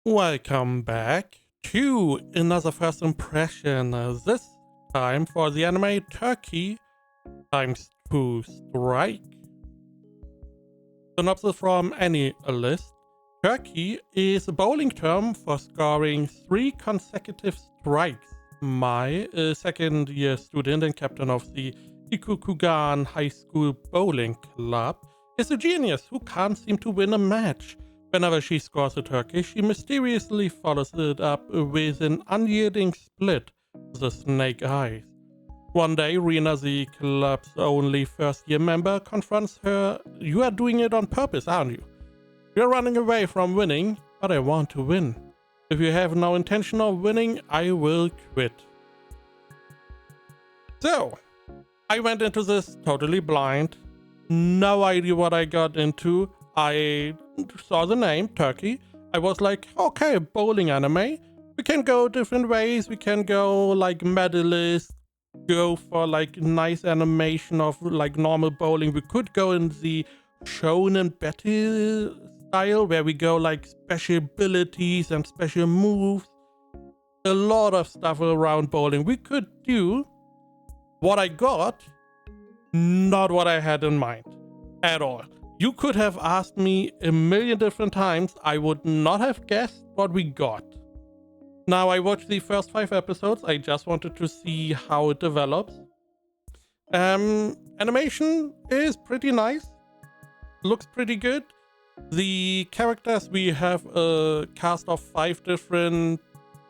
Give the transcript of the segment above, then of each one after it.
Welcome back to another first impression. This time for the anime Turkey times 2 strike. Synopsis from any list. Turkey is a bowling term for scoring 3 consecutive strikes. Mai, a second year student and captain of the Ikukugan High School Bowling Club, is a genius who can't seem to win a match. Whenever she scores a turkey, she mysteriously follows it up with an unyielding split, the snake eyes. One day, Rina, the club's only first-year member, confronts her. "You are doing it on purpose, aren't you? You're running away from winning, but I want to win. If you have no intention of winning, I will quit." So, I went into this totally blind. No idea what I got into. I saw the name, Turkey. I was like, okay, bowling anime. We can go different ways. We can go like medalist, go for like nice animation of like normal bowling. We could go in the shonen battle style where we go like special abilities and special moves. A lot of stuff around bowling. We could do. What I got, not what I had in mind at all. You could have asked me a million different times. I would not have guessed what we got. Now, I watched the first 5 episodes. I just wanted to see how it develops. Animation is pretty nice. Looks pretty good. The characters, we have a cast of 5 different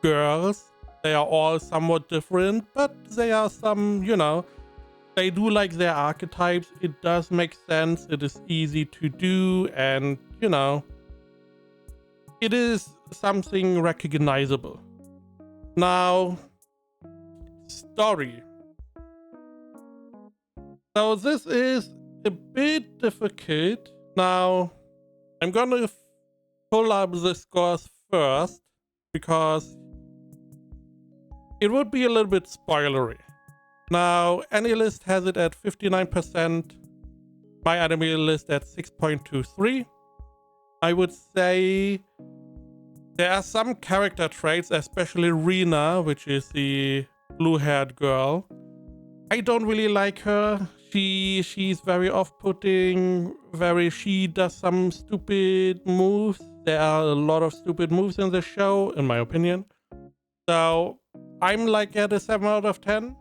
girls. They are all somewhat different, but they are some, they do like their archetypes. It does make sense. It is easy to do, and it is something recognizable. Now, story. So this is a bit difficult. Now, I'm gonna pull up the scores first because it would be a little bit spoilery. Now, AniList has it at 59%, my anime list at 6.23. I would say there are some character traits, especially Rina, which is the blue-haired girl. I don't really like her. She's very off-putting, she does some stupid moves. There are a lot of stupid moves in the show, in my opinion. So, I'm like at a 7 out of 10.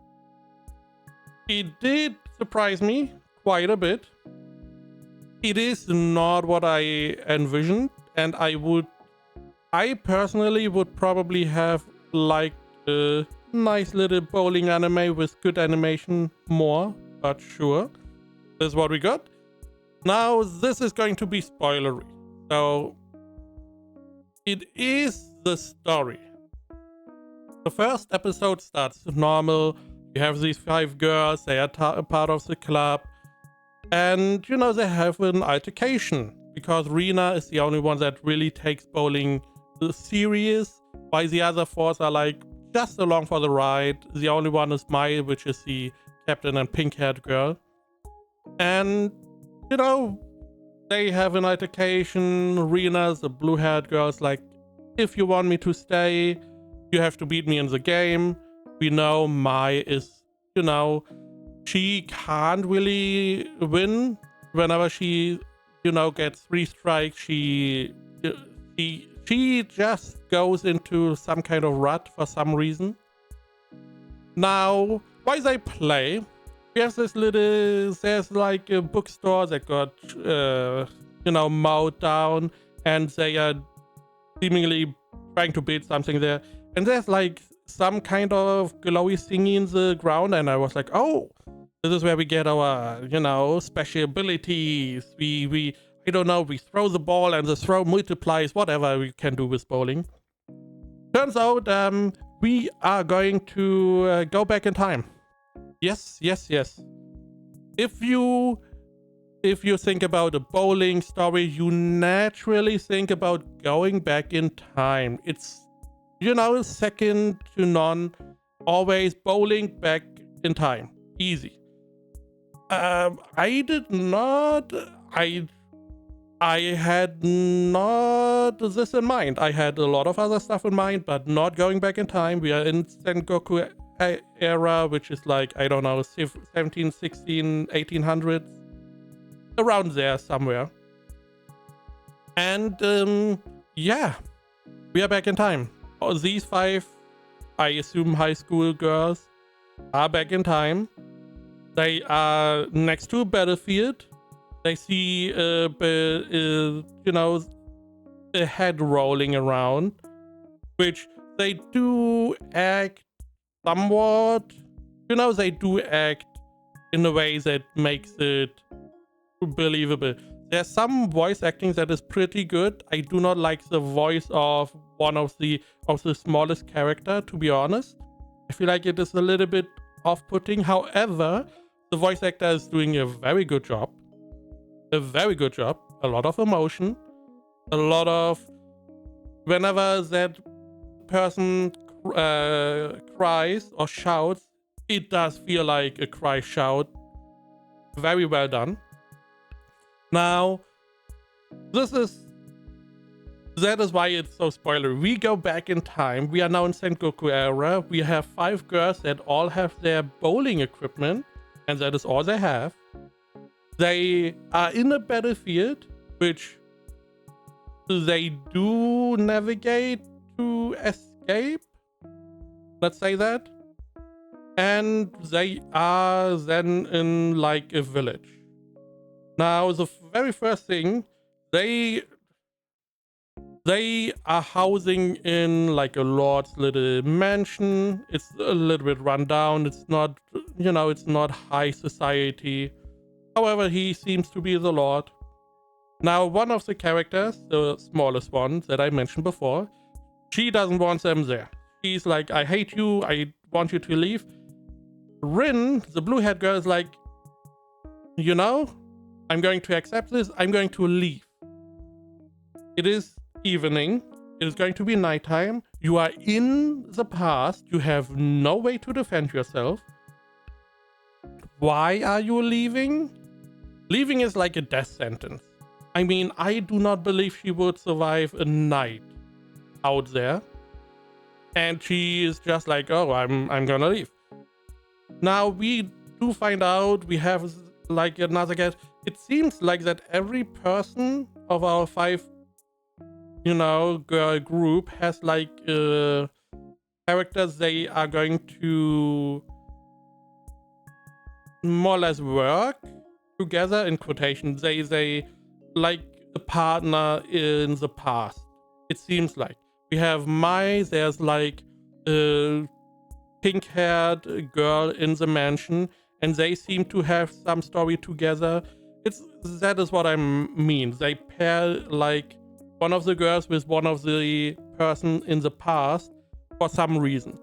It did surprise me quite a bit. It is not what I envisioned, and I personally would probably have liked a nice little bowling anime with good animation more, but sure, this is what we got. Now, this is going to be spoilery. So, it is the story. The first episode starts normal. You have these 5 girls, they are part of the club, and they have an altercation because Rina is the only one that really takes bowling serious, while the other 4 are like just along for the ride. The only one is Mai, which is the captain and pink-haired girl, and they have an altercation. Rina, the blue-haired girl, is like, if you want me to stay, you have to beat me in the game. We know Mai is, she can't really win. Whenever she, gets 3 strikes, she just goes into some kind of rut for some reason. Now, while they play, we have there's like a bookstore that got, mowed down, and they are seemingly trying to build something there. And there's like some kind of glowy thingy in the ground, and I was like, oh, this is where we get our, special abilities. I don't know, we throw the ball and the throw multiplies, whatever we can do with bowling. Turns out, we are going to go back in time. Yes. If you think about a bowling story, you naturally think about going back in time. It's second to none. Always bowling back in time. Easy. I I had not this in mind. I had a lot of other stuff in mind, but not going back in time. We are in Sengoku era, which is like, I don't know, 17, 16, 1800s, around there somewhere. And yeah, we are back in time. These 5, I assume high school girls, are back in time. They are next to a battlefield. They see a head rolling around, which they do act somewhat, they do act in a way that makes it believable. There's some voice acting that is pretty good. I do not like the voice of one of the smallest character, to be honest. I feel like it is a little bit off-putting. However, the voice actor is doing a very good job. A very good job. A lot of emotion. A lot of... Whenever that person cries or shouts, it does feel like a cry shout. Very well done. Now, that is why it's so spoilery. We go back in time. We are now in Sengoku era. We have 5 girls that all have their bowling equipment, and that is all they have. They are in a battlefield, which they do navigate to escape. Let's say that. And they are then in like a village. Now, the very first thing, they are housing in like a lord's little mansion. It's a little bit run down. It's not, it's not high society. However, he seems to be the lord. Now, one of the characters, the smallest one that I mentioned before, she doesn't want them there. She's like, I hate you. I want you to leave. Rin, the blue-haired girl, is like, I'm going to accept this. I'm going to leave. It is evening. It is going to be nighttime. You are in the past. You have no way to defend yourself. Why are you leaving? Leaving is like a death sentence. I mean, I do not believe she would survive a night out there. And she is just like, oh, I'm gonna leave. Now we do find out we have like another guy. It seems like that every person of our 5, girl group has like characters they are going to more or less work together, in quotation. They like a partner in the past. It seems like we have there's like a pink-haired girl in the mansion, and they seem to have some story together. That is what I mean. They pair like one of the girls with one of the person in the past for some reason.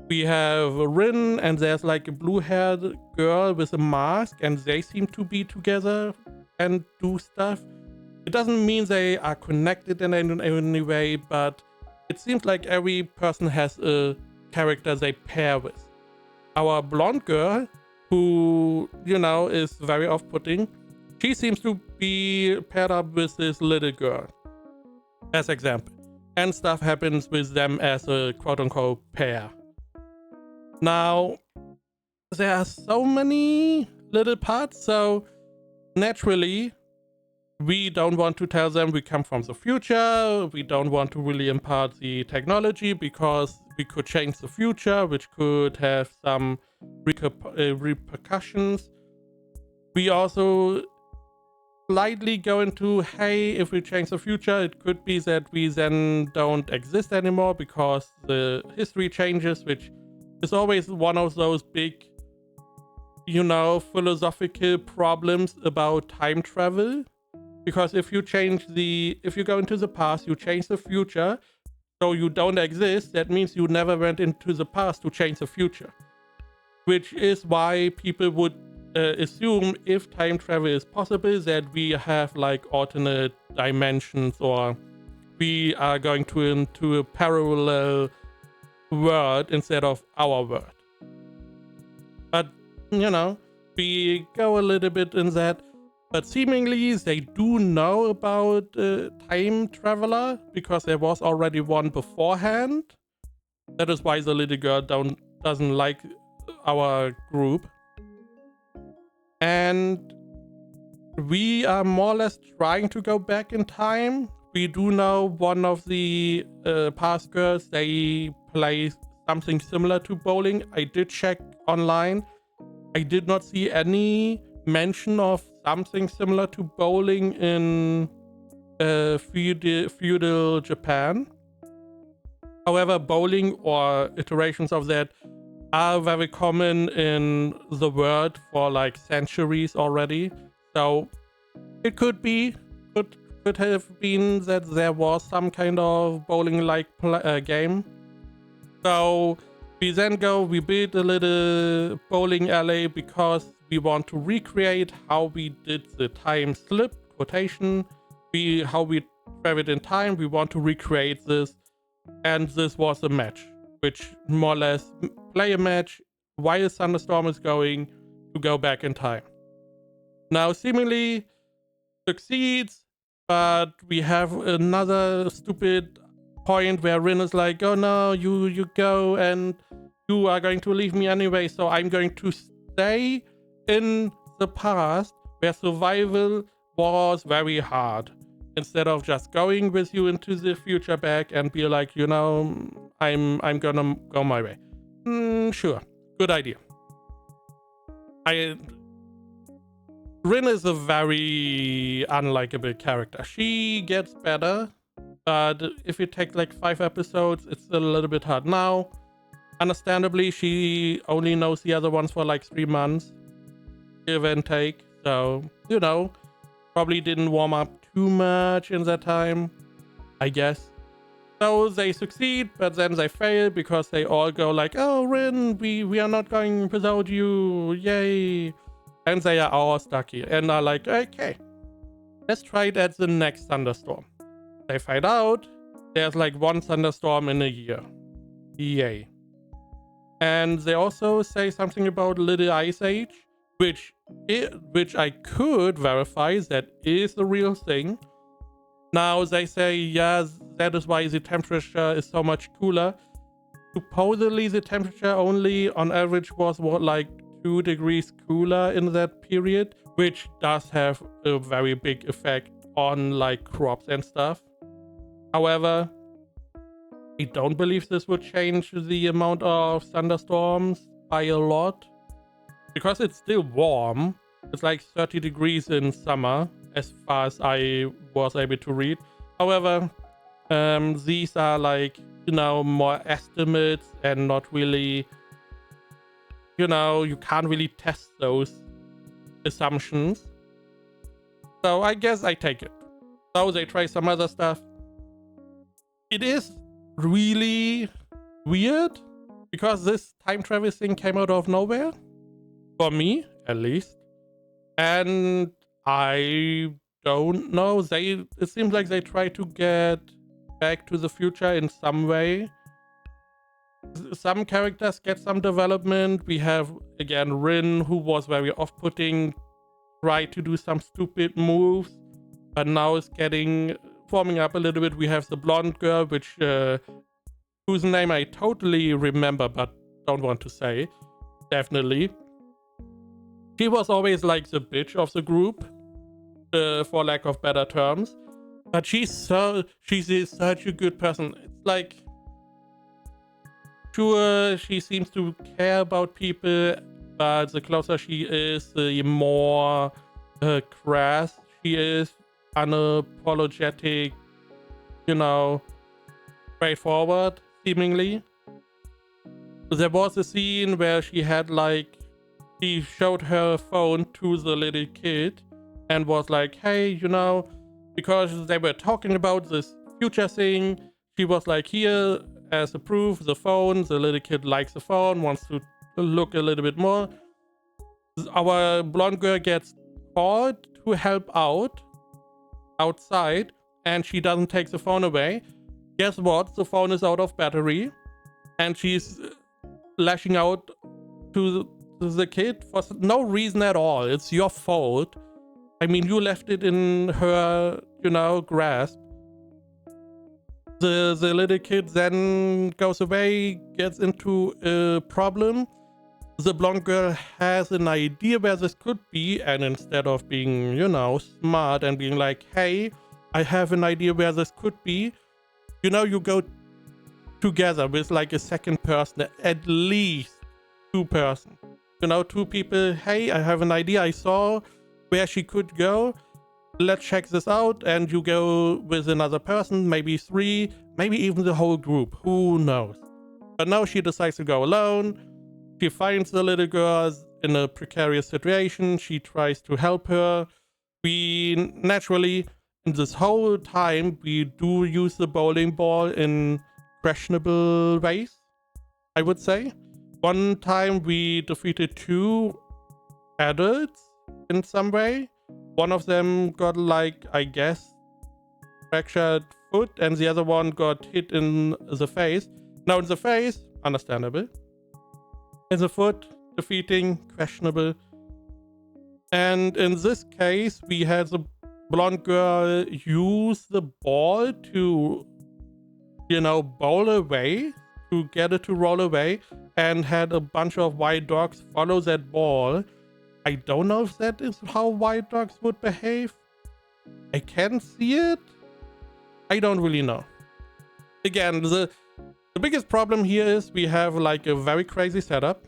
We have Rin, and there's like a blue-haired girl with a mask, and they seem to be together and do stuff. It doesn't mean they are connected in any way, but it seems like every person has a character they pair with. Our blonde girl, who, is very off-putting, she seems to be paired up with this little girl, as example. And stuff happens with them as a quote-unquote pair. Now, there are so many little parts, so naturally, we don't want to tell them we come from the future. We don't want to really impart the technology because we could change the future, which could have some repercussions. We also slightly go into, hey, if we change the future, it could be that we then don't exist anymore because the history changes, which is always one of those big, philosophical problems about time travel. Because if you go into the past, you change the future, so you don't exist, that means you never went into the past to change the future. Which is why people would assume, if time travel is possible, that we have like alternate dimensions, or we are going into a parallel world instead of our world. But, we go a little bit in that. But seemingly they do know about time traveler because there was already one beforehand. That is why the little girl doesn't like our group. And we are more or less trying to go back in time. We do know one of the past girls, they play something similar to bowling. I did check online. I did not see any mention of something similar to bowling in feudal Japan. However, bowling or iterations of that are very common in the world for like centuries already. So it could have been that there was some kind of bowling-like game. So we build a little bowling alley because we want to recreate how we did the time slip quotation. How we traveled in time. We want to recreate this, and this was a match, which more or less play a match while a thunderstorm is going to go back in time. Now, seemingly succeeds, but we have another stupid point where Rin is like, oh no, you go and you are going to leave me anyway, so I'm going to stay in the past where survival was very hard, instead of just going with you into the future back and be like, I'm gonna go my way. Sure, good idea. Rin is a very unlikable character. She gets better, but if you take like 5 episodes, it's still a little bit hard. Now, understandably, she only knows the other ones for like 3 months, give and take. So, probably didn't warm up too much in that time, I guess. So they succeed, but then they fail because they all go like, oh, Rin, we are not going without you, yay. And they are all stuck here and are like, okay, let's try it at the next thunderstorm. They find out there's like 1 thunderstorm in a year. Yay. And they also say something about Little Ice Age, which I could verify that is the real thing. Now they say, yeah, that is why the temperature is so much cooler. Supposedly the temperature only on average was like 2 degrees cooler in that period, which does have a very big effect on like crops and stuff. However, I don't believe this would change the amount of thunderstorms by a lot, because it's still warm. It's like 30 degrees in summer, as far as I was able to read. However, these are like, more estimates and not really, you can't really test those assumptions. So I guess I take it. So they try some other stuff. It is really weird because this time travel thing came out of nowhere. For me, at least. And I don't know. It seems like they try to get back to the future in some way. Some characters get some development. We have, again, Rin, who was very off-putting, tried to do some stupid moves, but now is forming up a little bit. We have the blonde girl, whose name I totally remember, but don't want to say. Definitely. She was always like the bitch of the group, for lack of better terms. But she's such a good person. It's like, sure, she seems to care about people, but the closer she is, the more crass she is, unapologetic, straightforward, seemingly. There was a scene where she showed her phone to the little kid and was like, hey, because they were talking about this future thing, she was like, here, as a proof, the phone. The little kid likes the phone, wants to look a little bit more. Our blonde girl gets called to help out outside, and she doesn't take the phone away. Guess what? The phone is out of battery, and she's lashing out to the kid for no reason at all. It's your fault. I mean, you left it in her, grasp. The little kid then goes away, gets into a problem. The blonde girl has an idea where this could be, and instead of being, smart and being like, hey, I have an idea where this could be, you go together with like a second person, at least two person. Two people, hey, I have an idea, I saw where she could go. Let's check this out, and you go with another person, maybe three, maybe even the whole group, who knows. But now she decides to go alone. She finds the little girl in a precarious situation. She tries to help her. We naturally, in this whole time, we do use the bowling ball in questionable ways, I would say. One time we defeated two adults in some way. One of them got like, I guess, fractured foot, and the other one got hit in the face. Now in the face, understandable. In the foot, defeating, questionable. And in this case, we had the blonde girl use the ball to, bowl away, to get it to roll away, and had a bunch of white dogs follow that ball. I don't know if that is how white dogs would behave. I can see it. I don't really know. Again, the biggest problem here is we have like a very crazy setup.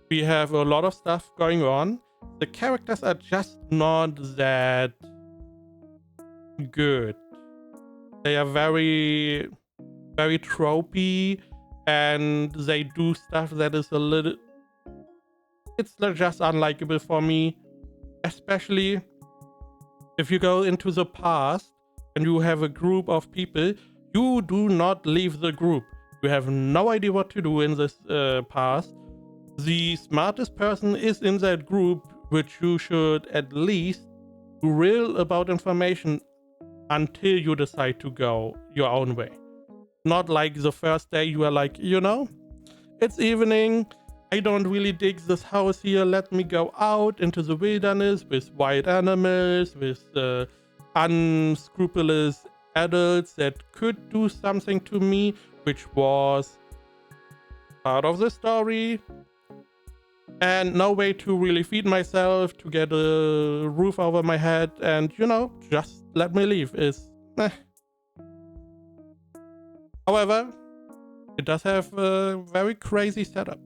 We have a lot of stuff going on. The characters are just not that good. They are very, very tropey, and they do stuff that is a little... It's just unlikable for me. Especially if you go into the past and you have a group of people, you do not leave the group. You have no idea what to do in this past. The smartest person is in that group, which you should at least grill about information until you decide to go your own way. Not like the first day you are like, it's evening, I don't really dig this house here, let me go out into the wilderness with wild animals, with unscrupulous adults that could do something to me, which was part of the story. And no way to really feed myself, to get a roof over my head, and just let me leave is However, it does have a very crazy setup.